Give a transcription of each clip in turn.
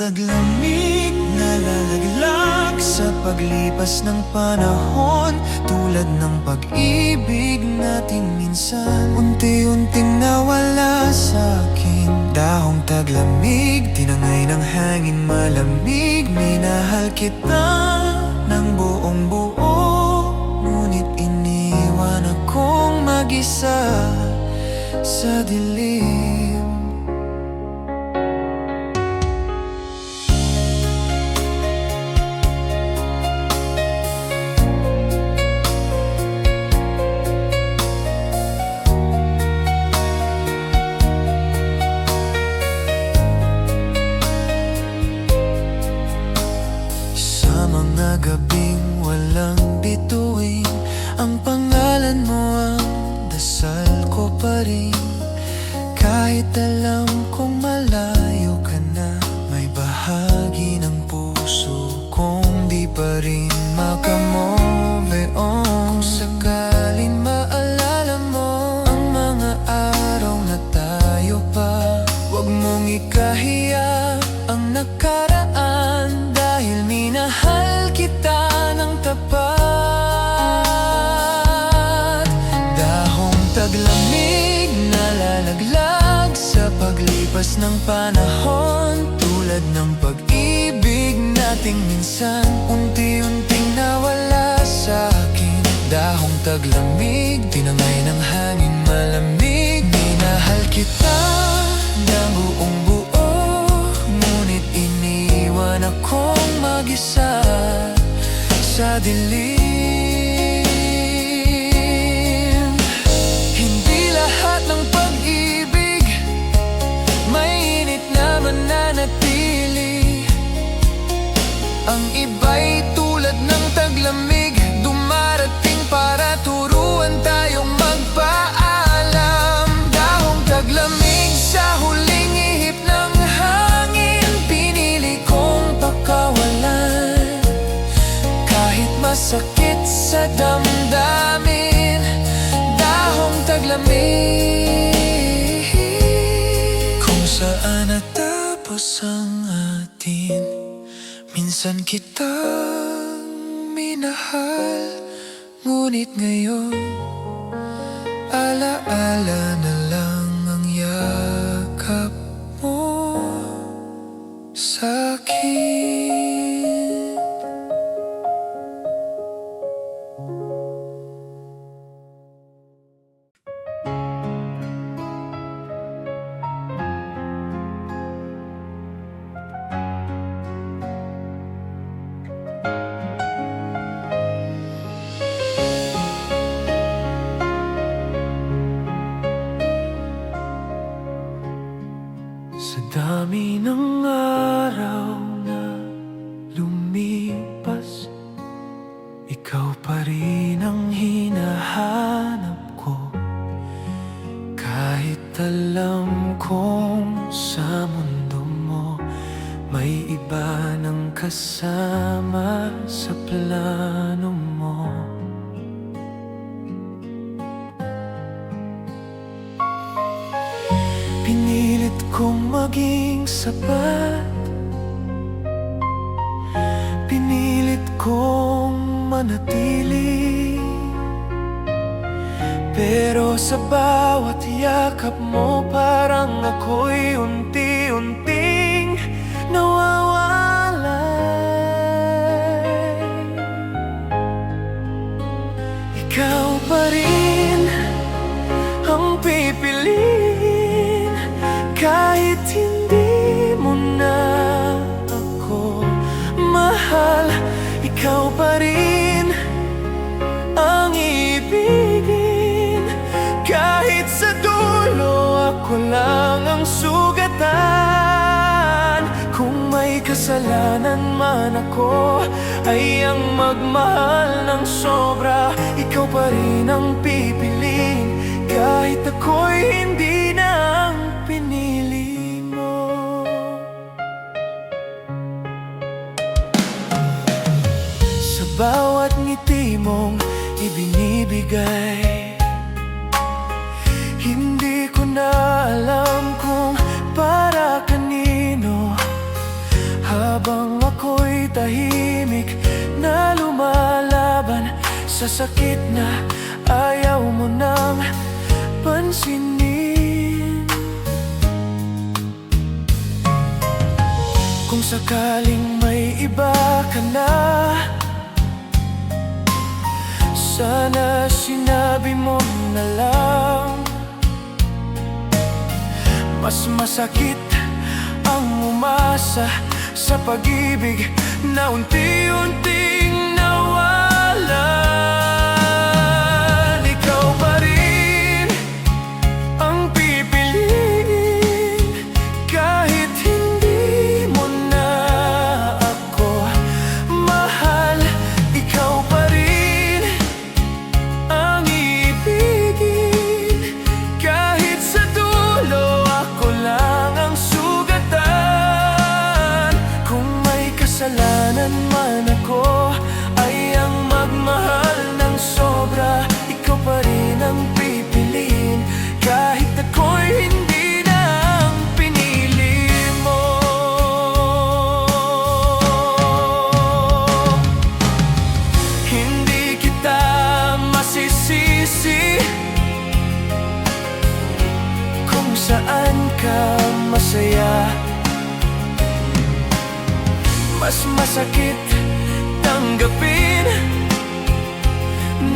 taglamig na lalaglag sa paglipas ng panahon, tulad ng pag-ibig natin minsan unti-unting nawala sa'kin. Dahong taglamig, tinangay ng hangin malamig, minahal kita ng buong buo, ngunit iniwan akong mag-isa sa dilim. Sa mga gabing walang bituin, ang pangalan mo ang dasal ko pa rin. Kahit alam kong malayo ka na, may bahagi ng puso kong di pa rin makamove on. Kung sakaling maalala mo ang mga araw na tayo pa, huwag mong ikahiya ang nakaraan, dahil minahal kita ng tapat. Dahong taglamig na lalaglag sa paglipas ng panahon, tulad ng pag-ibig nating minsan unti-unting nawala sa'kin. Dahong taglamig, tinangay ng hangin malamig, minahal kita ng buong buo, ngunit iniwan akong mag-isa sa dilim. Hindi lahat ng pag-ibig mainit na mananatili. Ang iba'y tulad ng taglamig, dumarating para turuan tayong magpaalam. Dahong taglamig sa huling ihip ng hangin, pinili kong pakawalan. Kahit masakit sa damdamin, dahong taglamig. Kung saan natapos ang atin, minsan kitang minahal, ngunit ngayon alaala na lang ang yakap mo sa'kin. Sa dami ng araw na lumipas, ikaw pa rin ang hinahanap ko. Kahit alam kong sa mundo mo may iba ng kasama sa plano mo. Pinilit kong maging sapat, pinilit kong manatili, pero sa bawat yakap mo parang ako'y unti-unting nawawalay. Ikaw pa rin ang pipiliin, kahit hindi mo na ako mahal. Ikaw pa rin ang ibigin, kahit sa dulo ako lang ang sugatan. Kung may kasalanan man ako, ay ang magmahal ng sobra. Ikaw pa rin ang pipiliin, kahit ako'y hindi na ang pinili mo. Sa bawat ngiti mong ibinibigay, hindi ko na alam kung para kanino masasakit na ayaw mo nang pansinin. Kung sakaling may iba ka na, sana sinabi mo na lang. Mas masakit ang umasa sa pag-ibig na unti-unting nawalan. Ikaw pa rin ang pipiliin kahit hindi mo na ako mahal. Ikaw pa rin ang iibigin kahit sa dulo ako lang ang sugatan. Kung may kasalanan man ako, ay ang magmahal ng sobra. Ikaw pa rin ang pipiliin kahit ako'y hindi na ang pinili mo. Hindi kita masisisi kung saan ka masaya. Mas masakit tanggapin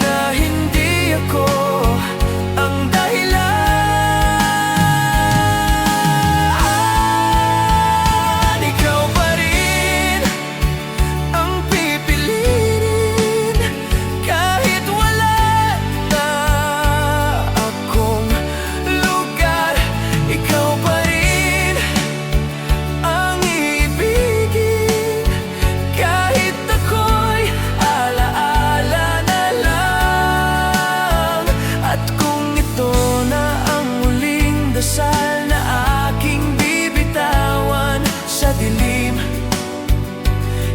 na hindi ako ang dahilan. Ikaw pa rin ang pipiliin kahit wala na akong lugar. Ikaw pa rin ang iibigin kahit ako'y alaala na lang. At kung ito na ang huling dasal na aking bibitawan sa dilim,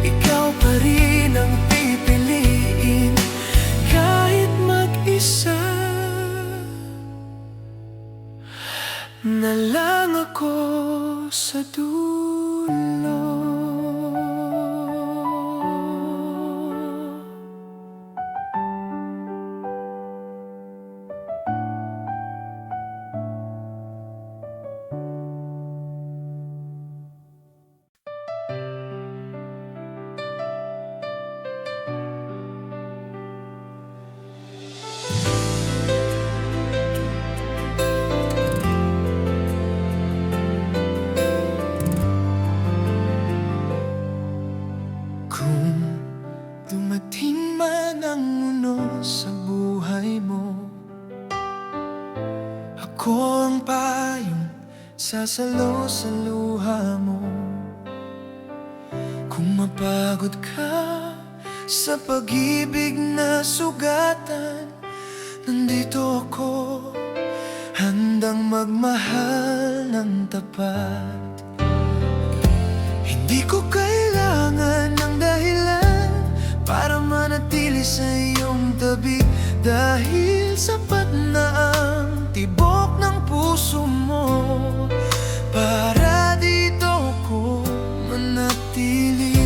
ikaw pa rin ang pipiliin kahit mag-isa na lang ako sa dulo. Kung dumating man ang unos sa buhay mo, ako ang payong sasalo sa luha mo. Kung mapagod ka sa pag-ibig na sugatan, nandito ako, handang magmahal ng tapat. Hindi ko kailangan ng dahilan para manatili sa iyong tabi, dahil sapat na ang tibok ng puso mo para dito ko manatili.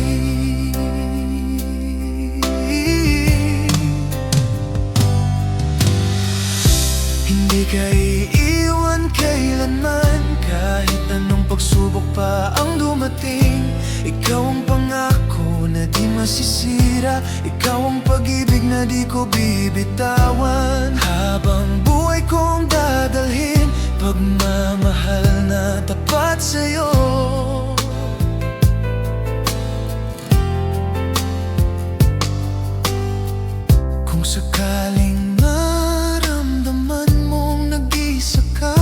Hindi ka iiwan kailanman kahit anong pagsubok pa ang dumating. Ikaw ang pangako na di masisira, ikaw ang pag-ibig na di ko bibitawan. Habang buhay kong dadalhin, pagmamahal na tapat sa'yo. Kung sakaling maramdaman mong nag-iisa ka,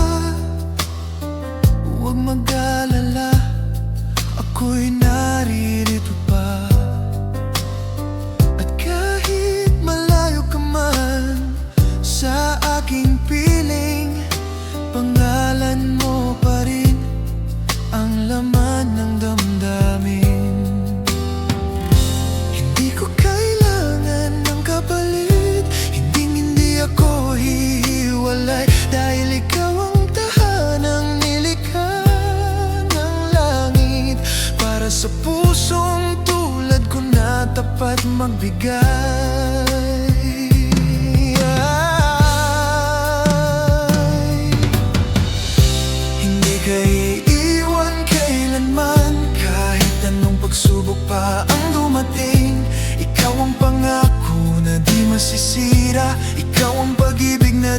huwag mag-alala, ako'y naririto pa. At kahit malayo ka man sa aking piling, pangalan mo pa rin ang laman ng damdamin. Hindi ko kailangan ng kapalit, hindi ako hihiwalay, dahil ikaw ang tahanang nilikha ng langit para sa pusong tulad ko na tapat magbigay.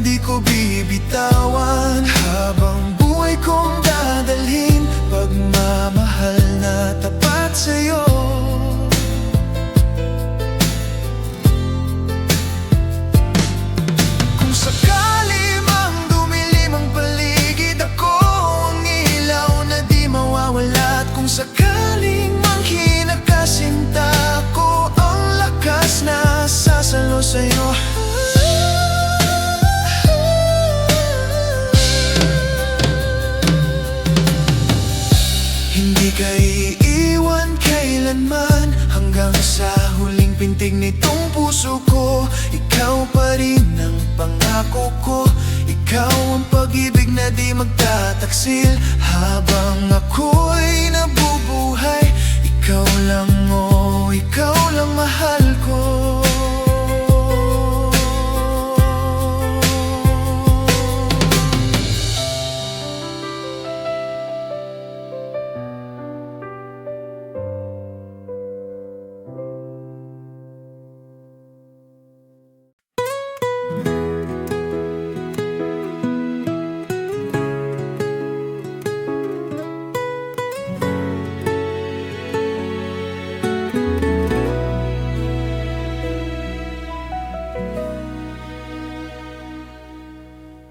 di ko bibitawan. Habang buhay kong dadalhin, pagmamahal na tapat sa'yo. Kung sakali mang dumilim ang paligid, ako ang ilaw na di mawawala. At kung sakaling mang hinakasinta, ako ang lakas na sasalo sa'yo. Hindi ka iiwan kailanman, hanggang sa huling pintig nitong puso ko. Ikaw pa rin ang pangako ko, ikaw ang pag-ibig na di magtataksil. Habang ako'y nabubuhay, ikaw lang, oh, ikaw lang mahal ko.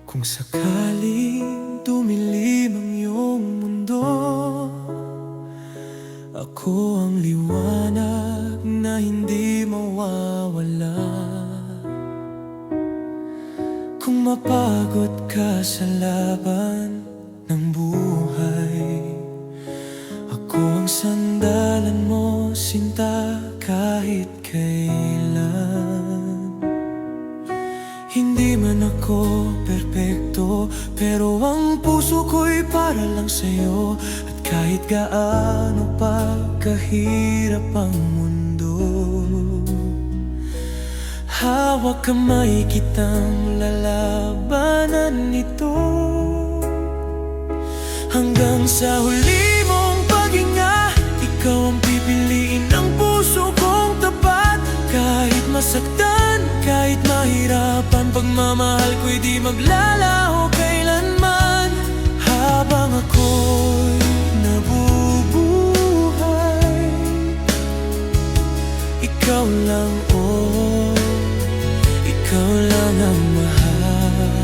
Kung sakaling dumilim ang iyong mundo, ako ang liwanag na hindi mawawala. Kung mapagod ka sa laban ng buhay, ako ang sandalan mo, sinta, kahit kailan. Hindi man ako perpekto, pero ang puso ko'y para lang sa'yo. At kahit gaano pa kahirap ang mundo, hawak kamay kitang lalabanan ito. Hanggang sa huli mong paghinga, ikaw ang pipiliin ng puso kong tapat. Kahit masaktan, kahit mahirapan, pagmamahal ko'y di maglalaho kailanman. Habang ako'y nabubuhay, ikaw lang, oh, ikaw lang ang mahal.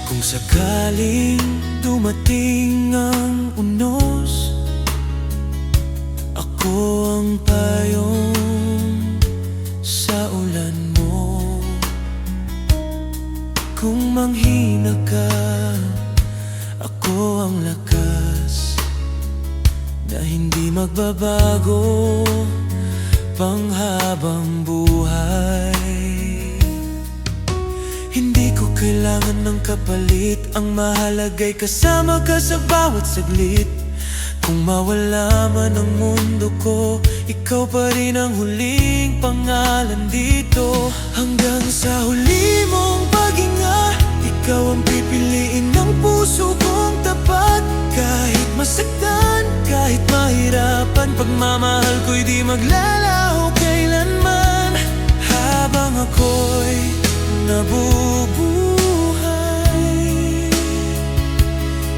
Kung sakaling dumating ang unos, ako ang payong sa ulan mo. Kung manghina ka, ako ang lakas na hindi magbabago panghabang buhay. Hindi ko kailangan ng kapalit, ang mahalaga'y kasama ka sa bawat saglit. Kung mawala man ang mundo ko, ikaw pa rin ang huling pangalan dito. Hanggang sa huli mong paghinga, ikaw ang pipiliin ng puso kong tapat. Kahit masaktan, kahit mahirapan, pagmamahal ko'y di maglalaho kailanman. Habang ako'y nabubuhay,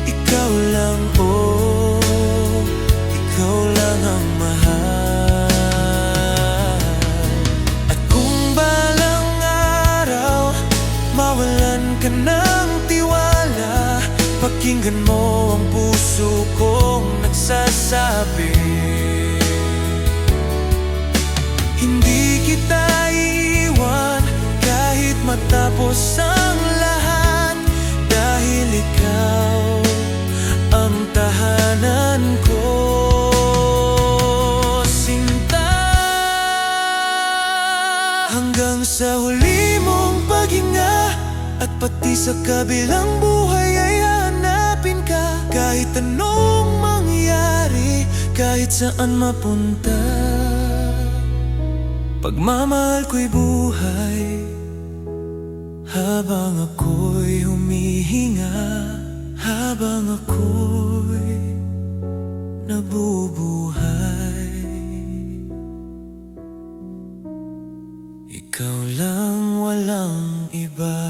ikaw lang, oh, ikaw lang ang mahal. At kung balang araw mawalan ka ng tiwala, pakinggan mo ang puso kong nagsasabi, hindi kita iiwan kahit matapos ang lahat. Dahil ikaw ang tahanan ko, sinta. Hanggang sa huli mong paghinga, at pati sa kabilang buhay ay hanapin ka. Kahit anong mangyari, kahit saan mapunta, pagmamahal ko'y buhay. Habang ako'y humihinga, habang ako'y nabubuhay. ikaw lang, walang iba.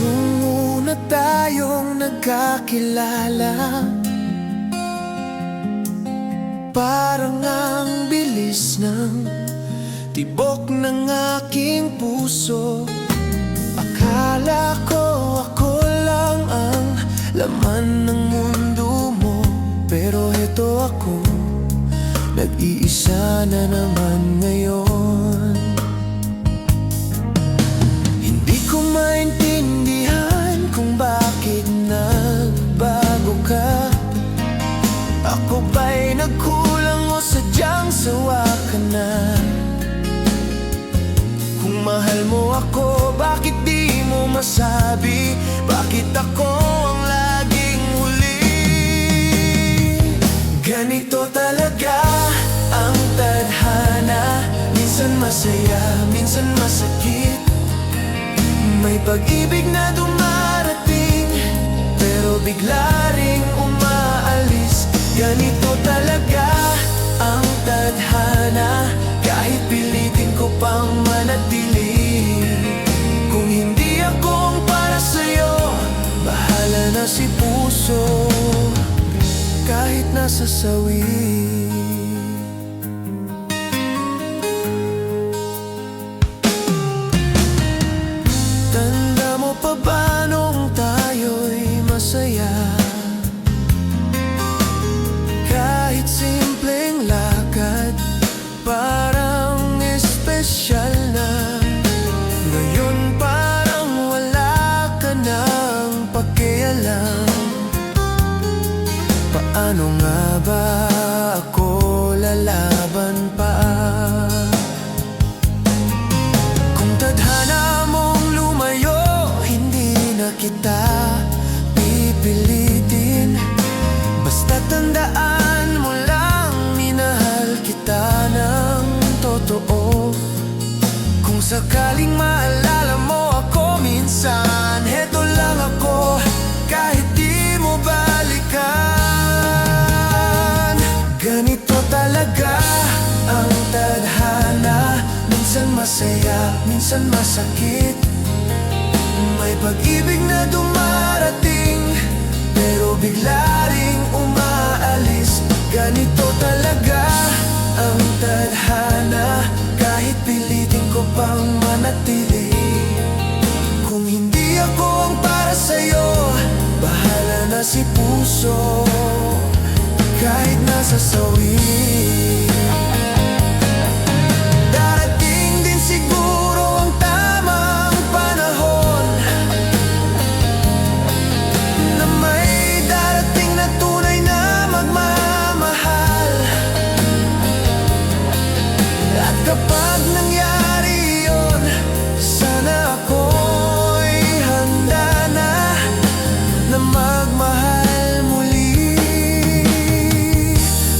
Nung una tayong nagkakilala, parang ang bilis ng tibok ng aking puso. Akala ko ako lang ang laman ng mundo mo, pero heto ako, nag-iisa na naman ngayon. Hindi ko maintindihan kung bakit nagbago ka. Ako ba'y nagkulang o sadyang sawa ka na? Kung mahal mo ako, bakit di mo masabi? Bakit ako ang laging huli? Ganito talaga ang tadhana, minsan masaya, minsan masakit. May pag-ibig na dumarating, pero bigla ring umaalis. Ganito talaga ang tadhana, kahit pilitin ko pang manatili. Kung hindi ako ang para sa'yo, bahala na si puso, kahit nasa sawi. Tanda mo pa ba nung tayo'y masaya? Kahit simpleng lakad, parang espesyal na. Ngayon parang wala ka nang pakialam. Paano nga ba ako lalaban pa? Kung tadhana mong lumayo, hindi na kita pipilitin. Basta tandaan mo lang, minahal kita ng totoo. Kung sakaling maalala mo ako minsan, heto lang ako, kahit di mo balikan. Ganito talaga ang tadhana, minsan masaya, minsan masakit. May pag-ibig na dumarating, pero bigla ring umaalis. Ganito talaga ang tadhana, kahit pilitin ko pang manatili. Kung hindi ako ang para sa'yo, bahala na si puso, kahit nasa sawi. Darating din siguro ang tamang panahon, na may darating na tunay na magmamahal. At kapag nangyari yun, sana ako'y handa na magmahal muli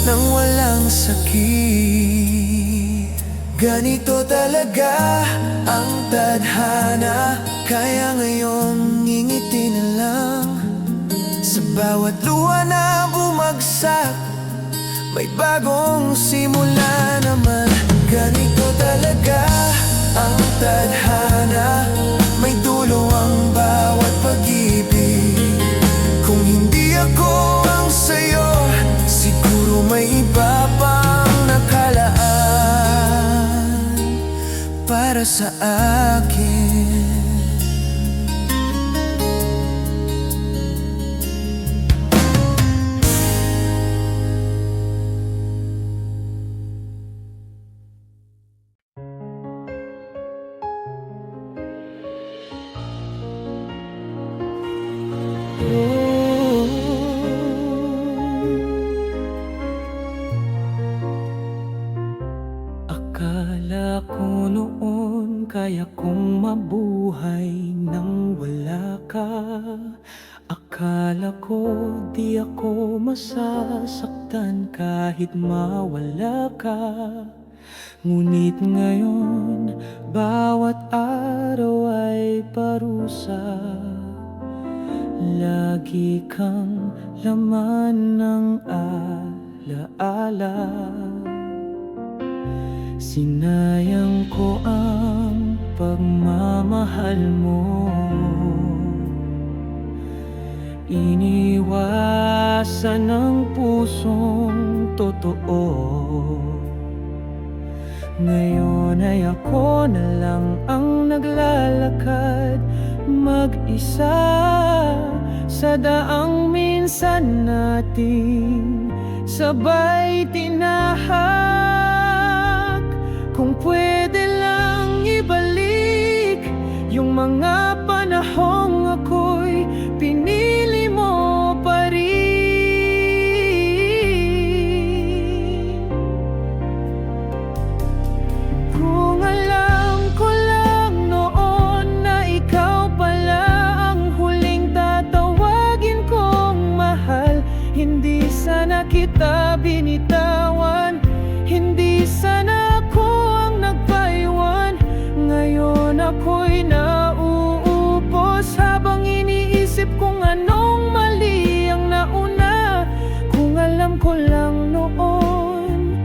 nang walang sakit. Ganito talaga ang tadhana, kaya ngayon ngingiti na lang. Sa bawat luha na bumagsak, may bagong simula naman. Ganito talaga ang tadhana, may dulo ang bawat pag-ibig. Kung hindi ako ang sa'yo, siguro may iba pang nakalaan para sa akin. Akala ko noon kaya kong di ako masasaktan kahit mawala ka. Ngunit ngayon, bawat araw ay parusa. Lagi kang laman ng alaala. Sinayang ko ang pagmamahal mo. Iniwasan ng pusong totoo. Ngayon ay ako na lang ang naglalakad mag-isa sa daang minsan nating sabay tinahak. Kung pwede lang ibalik yung mga panahong ako'y pinili mo pa rin. Kung alam ko lang noon na ikaw pala ang huling tatawagin kong mahal, hindi sana kita binitawan, hindi sana ako ang nagpaiwan. Ngayon ako'y nauupos habang iniisip kung anong mali ang nauna. Kung alam ko lang noon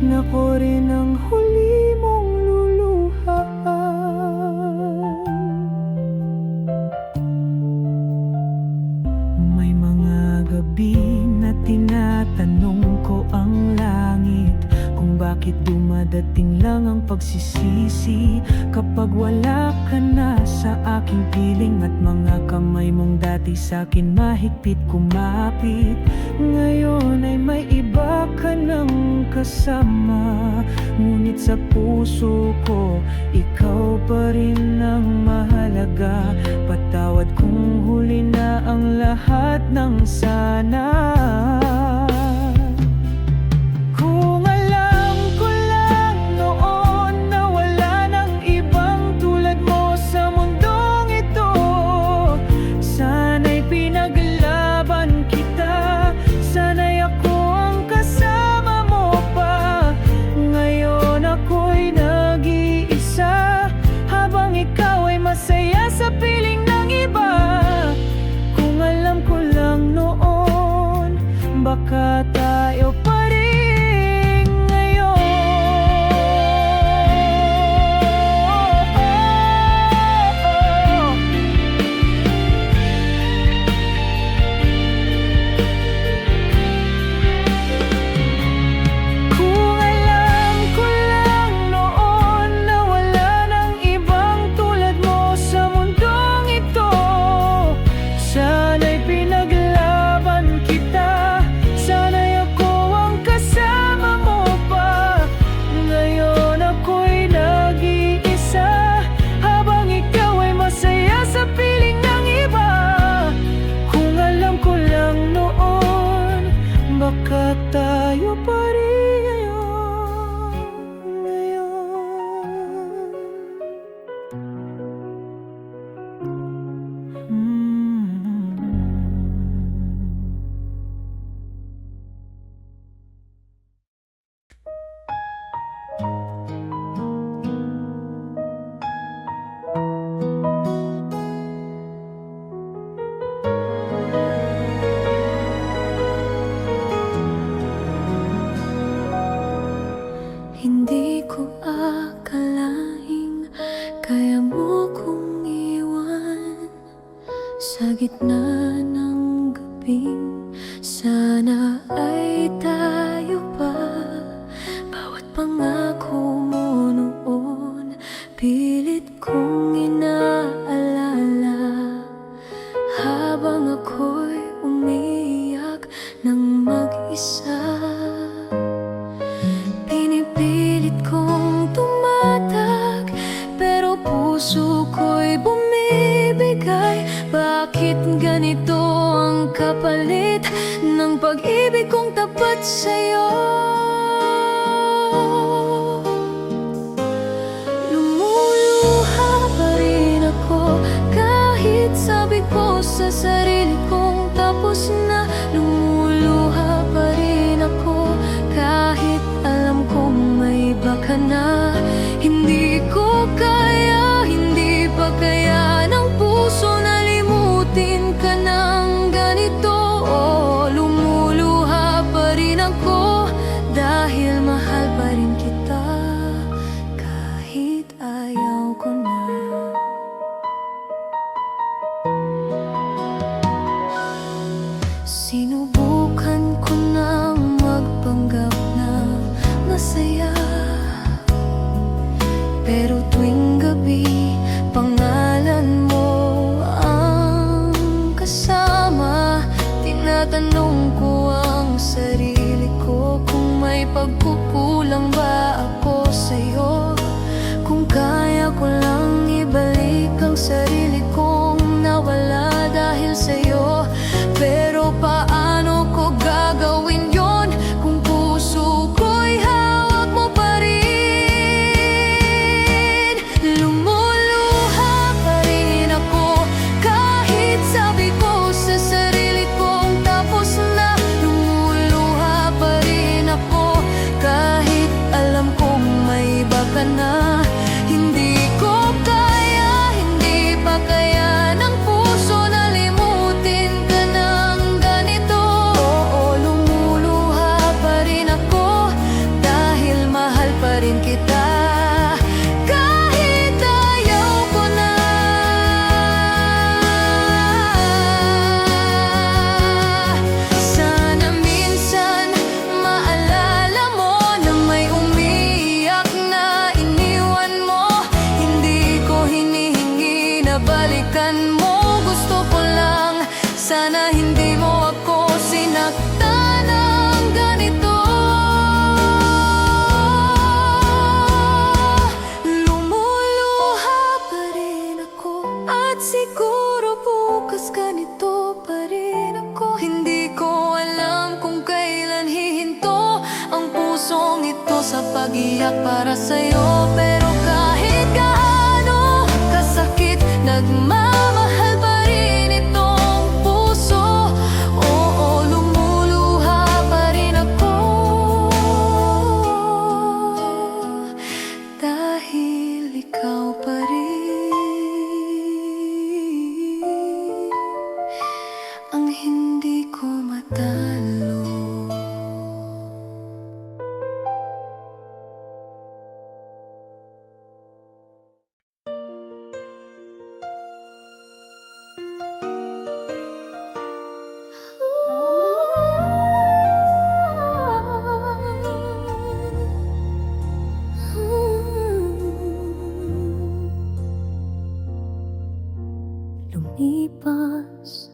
na ako rin ang huli mong luluhaan. May mga gabi na tinatanong ko ang langit kung bakit dumadating lang ang pagsisisi kapag wala ka na sa aking piling, at mga kamay mong dati sa'kin mahigpit kumapit. Ngayon ay may iba ka ng kasama, ngunit sa puso ko ikaw pa rin ang mahalaga. Patawad kung huli na ang lahat ng sana. Kung alam ko lang noon na wala nang ibang tulad mo sa mundong ito, sana'y pinaglaban kita, sana'y ako ang kasama mo pa. Ngayon ako'y nag-iisa habang ikaw ay masaya sa piling ng iba. Kung alam ko lang noon, baka tayo pa rin ngayon. Kung alam ko lang noon na wala nang ibang tulad mo sa mundong ito, sana'y pinaglaban kita, sana'y ako ang kasama mo pa. Ngayon ako'y nag-iisa habang ikaw ay masaya sa piling ng iba. Kung alam ko lang noon, baka tayo pa rin Hindi ko akalaing kaya mo kong iwan sa gitna ng gabing sana ay tayo pa. Bawat pangako mo noon pilit kong inaalala habang ako'y umiiyak ng mag-isa. Pinipilit kong tumatag pero puso ko'y bumibigay. Bakit ganito ang kapalit ng pag-ibig kong tapat sa'yo? Lumuluha pa rin ako kahit sabi ko sa sarili kong tapos na. na. Hindi ko kaya, hindi pa kaya ng puso na limutin ka ng ganito. Lumuluha pa rin ako dahil mahal pa rin kita kahit ayaw ko na. Sinubukan ko nang magpanggap na masaya, pero tuwing gabi pangalan mo ang kasama. Tinatanong ko ang sarili ko kung may pagkukulang ba ako sa'yo, kung kaya ko lang ibalik ang sarili kong nawala dahil sa'yo. Pero paano ko gagawin yon kung puso ko'y hawak mo pa rin? Lumuluha pa rin ako kahit sabi ko sa sarili kong tapos na. Lumuluha pa rin ako kahit alam kong may iba ka na. Hindi ko kaya, hindi pa kaya ng puso na limutin ka ng ganito. Oo, lumuluha pa rin ako dahil mahal pa rin kita kahit ayaw ko na. Sana minsan maalala mo na may umiiyak na iniwan mo. Hindi ko hinihingi na balikan mo. Gusto ko lang sana hindi mo ako sinaktan ng ganito. Lumuluha pa rin ako at siguro bukas ganito pa rin ako. Hindi ko alam kung kailan hihinto ang pusong ito sa pag-iyak para sa'yo. Pero kahit gaano kasakit, nagmamahal pa rin itong puso. Oo, lumuluha pa rin ako dahil ikaw pa rin ang hindi ko matalo. Lumipas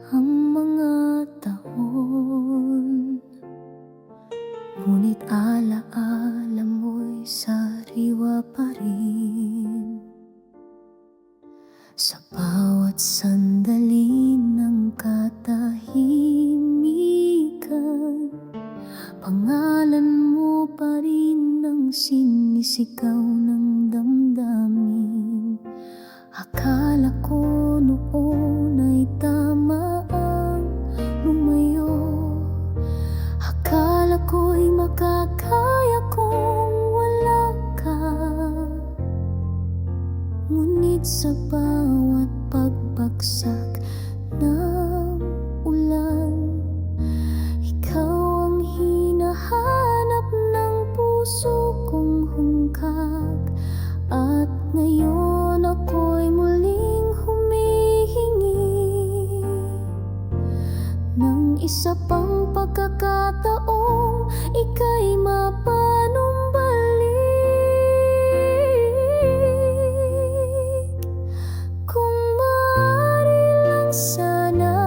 ang mga taon, ngunit alaala mo'y sariwa pa rin. Sa bawat sandali ng katahimikan, pangalan mo pa rin ang sinisigaw ng damdamin. Akala ko noon ay tama ang lumayo. Akala ko'y makakaya kung wala ka. Ngunit sa bawat pagbagsak ng ulan, ikaw ang hinahanap ng puso kong hungkag. At ngayon ako'y muling humihingi ng isa pang pagkakataong ika'y mapanumbalik. Kung maaari lang sana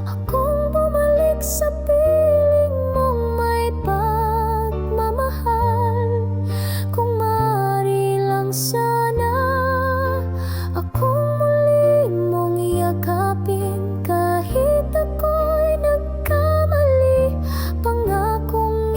akong bumalik sa piling mong may pagmamahal. Kung maaari lang sana akong muli mong yakapin kahit ako'y nagkamali. Pangakong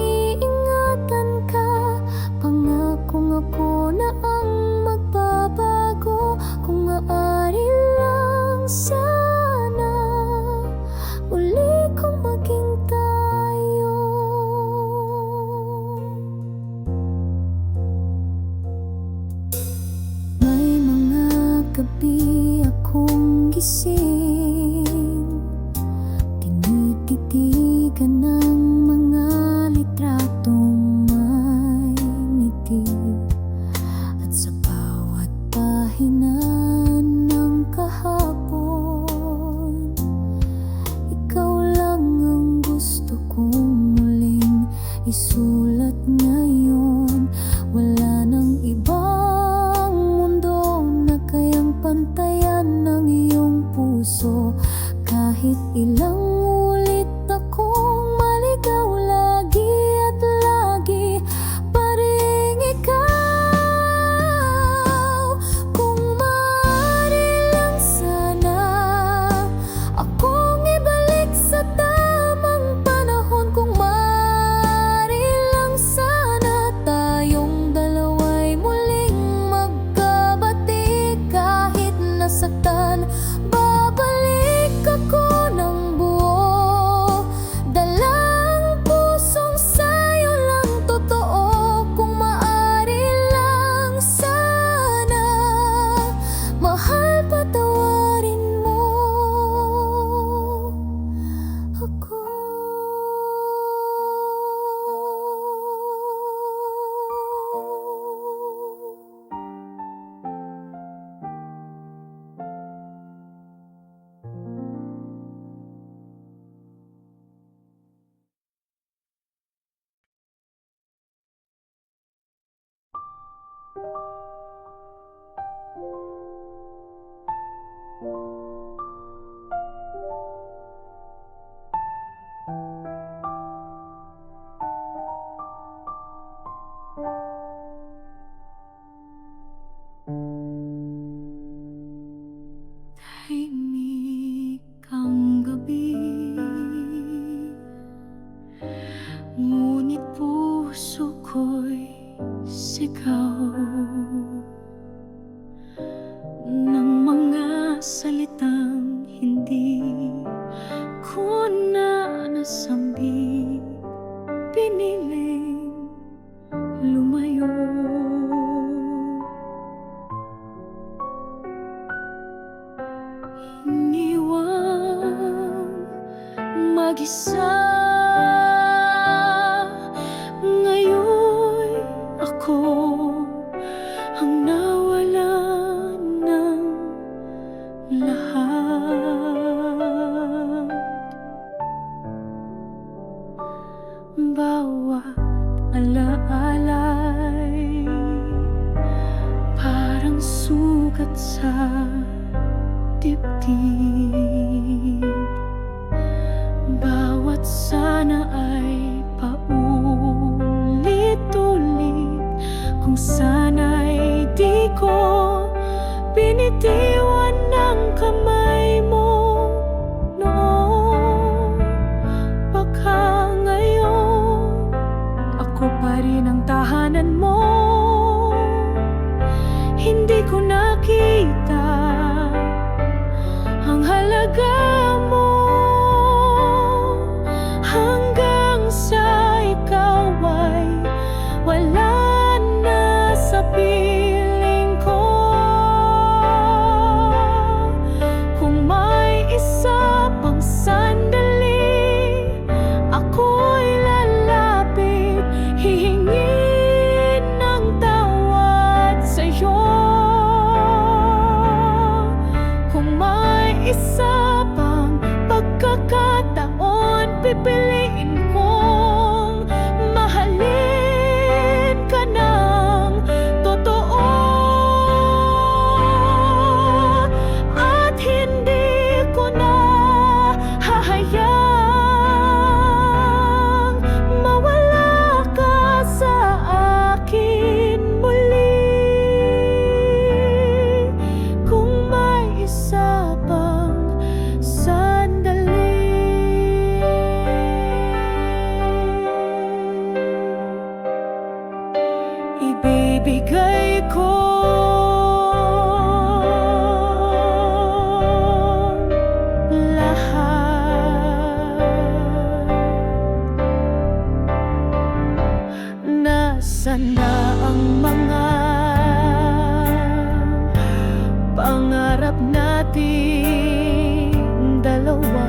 Tinitigan ng mga litratong may ngiti, at sa bawat pahina ng kahapon, ikaw lang ang gusto kong muling isulat ngayon. Wala nang ibang mundo na kayang pantayan ng iyong puso. Kahit ilang ulit akong maligaw, lagi at lagi pa rin ikaw. Kung maaari lang sana akong ibalik sa tamang panahon. Kung maaari lang sana tayong dalawa'y muling magkabati. Kahit nasaktan, babalik ako ng buo. Dalang pusong sa'yo lang totoo. Kung maaari lang sana, mahal, patawarin mo ako. Tahimik ang gabi, ngunit puso ko'y sigaw ng mga salitang hindi ko na nasambi. Piniling lumayo, iniwang mag-isa. Ngayon'y ako ang nawalan ng lahat. Bawat alaalay parang sugat sa dibdib. Bawat sana ay paulit-ulit, kung sana'y di ko binitiwan ng kamay mo noon. Baka ngayon ako pa rin ang tahanan mo. Hindi ko nakita ang halaga mo hanggang sa ikaw ay wala na sa piling ko. Kung may isa pang sandali, ako'y lalapit, hihingin ng tawad sa'yo. Kung may isa pang pagkakataon, pipiliin kong mahalin ka ng totoo. At hindi ko na hahayang mawala ka sa akin muli. Kung may isa pang sandali, ibibigay ko lahat. Nasaan na ang mga pangarap nating dalawa?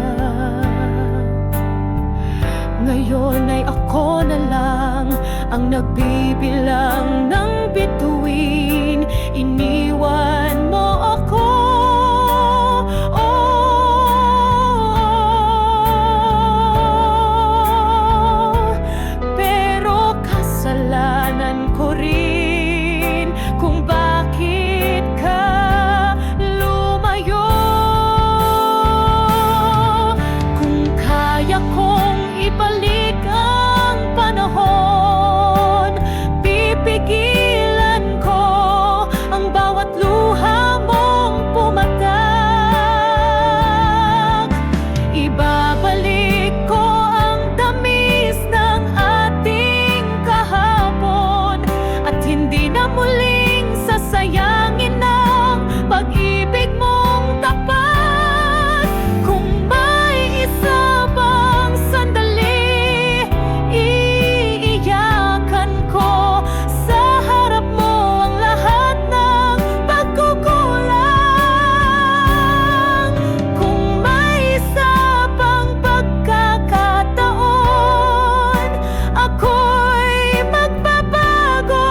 Ngayon ay ako na lang ang nagbibilang ng bituin. Iniwan mo ako, pero kasalanan ko rin kung bakit ka lumayo. Kung kaya kong ibalik ang panahon, pipigilan ko ang bawat luha mong pumatak. Ibabalik ko ang tamis ng ating kahapon, at hindi na muling sasayangin ang pag-ibig mong tapat. Kung may isa pang sandali, iiyakan ko sa harap mo ang lahat ng pagkukulang. Kung may isa pang pagkakataon, ako'y magbabago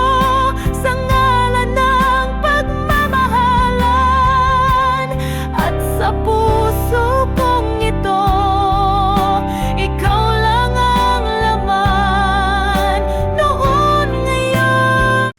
sa ngalan ng pagmamahalan. At sa puso kong ito, ikaw lang ang laman. Noon, ngayon,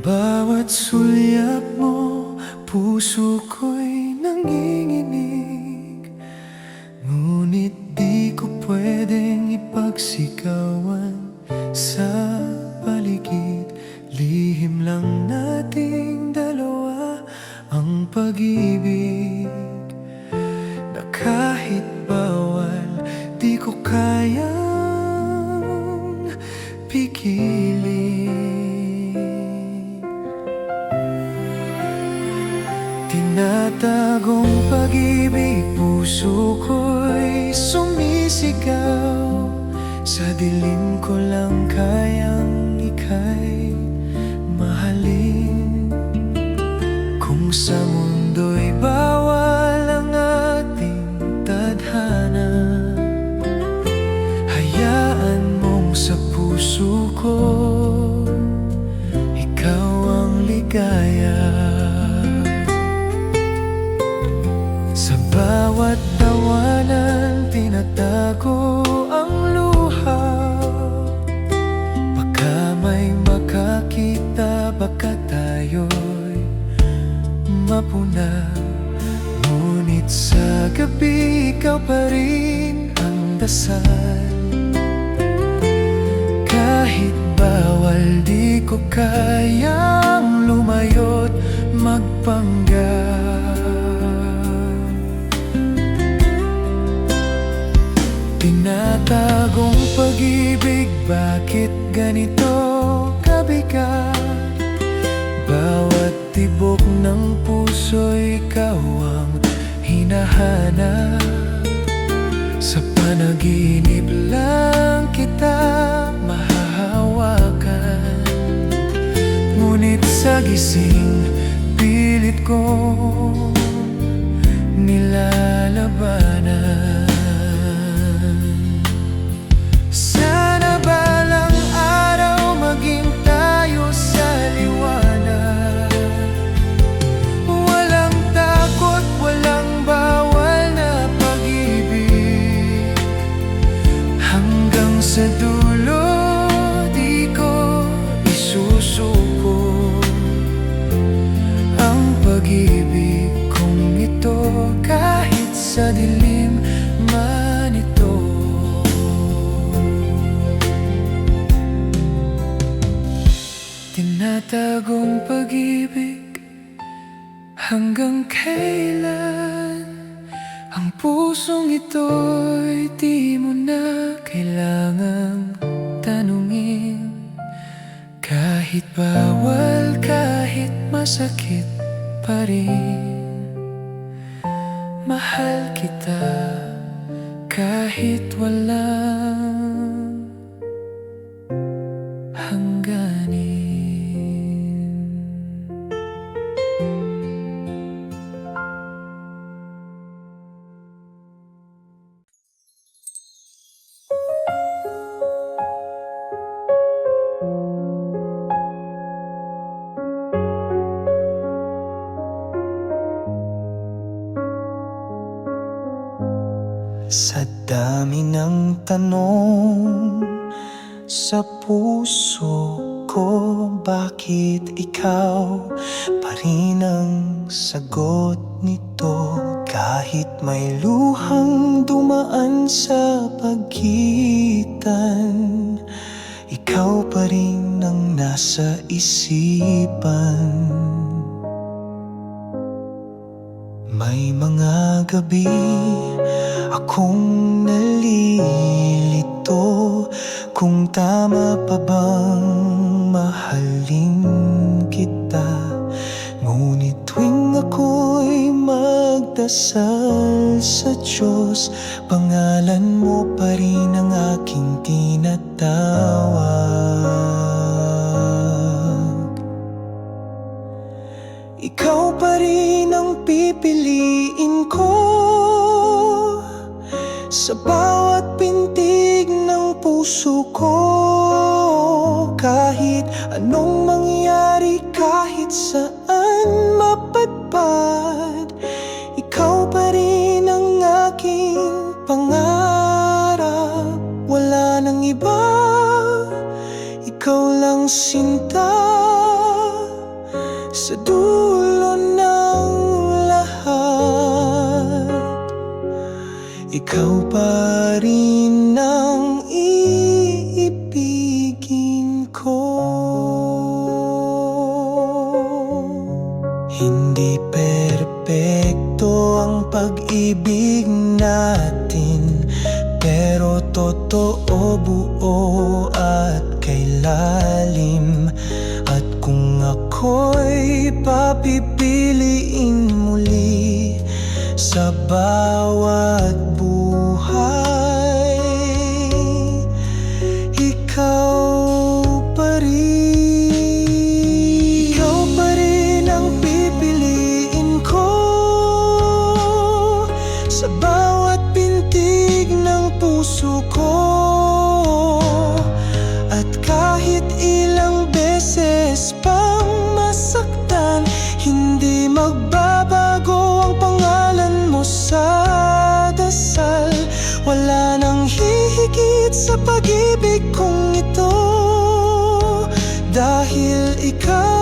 Bawat sulyap mo, puso ko'y nanginginig. Ngunit di ko pwedeng ipagsigawan sa paligid. Lihim lang nating dalawa ang pag-ibig, na kahit bawal, di ko kayang pigilin. Tinatagong pag-ibig, puso ko'y sumisigaw. Sa dilim ko lang kayang ika'y mahalin. Kung sa mundo'y bawal ang ating tadhana, hayaan mong sa puso ko ikaw ang ligaya. Sa bawat tawanan, tinatago ang luha. Baka may makakita, baka tayo'y mapuna. Ngunit sa gabi, ikaw pa rin ang dasal. Kahit bawal, di ko kayang lumayo't magpanggap. Tinatagong pag-ibig, bakit ganito kabigat? Bawat tibok ng puso'y ikaw ang hinahanap. Sa panaginip lang kita mahahawakan. Ngunit sa gising, pilit kong nilalabanan. Sana balang araw maging tayo sa liwanag. Walang takot, walang bawal na pag-ibig. Hanggang sa dulo, di ko isusuko ang pag-ibig kong ito, kahit sa dilim man ito. Tinatagong pag-ibig, hanggang kailan ang pusong ito'y di bawal kahit masakit pa rin. Mahal kita kahit walang hangganin. Sa dami ng tanong sa puso ko, bakit ikaw pa rin ang sagot nito? Kahit may luhang dumaan sa pagitan, ikaw pa rin ang nasa isipan. May mga gabi akong nalilito kung tama pa bang mahalin kita. Ngunit tuwing ako'y magdasal sa Diyos, pangalan mo pa rin ang aking tinatawag. Ikaw pa rin ang pipiliin ko sa bawat pintig ng puso ko. Kahit anong mangyari, kahit saan mapadpad, ikaw pa rin ang aking pangarap. Wala nang iba, ikaw lang sinta. Sa dulo ng lahat, ikaw pa rin ang iibigin ko. Hindi perpekto ang pag-ibig natin, pero totoo, buo at kailalim. At kung ako'y papipiliin muli sa bawat buhay, ikaw pa rin. Ikaw pa rin ang pipiliin ko sa bawat pintig ng puso ko. At kahit ilang beses pang masaktan, hindi magbabago ang pangalan mo sa dasal. Wala nang hihigit sa pag-ibig kong ito, dahil ikaw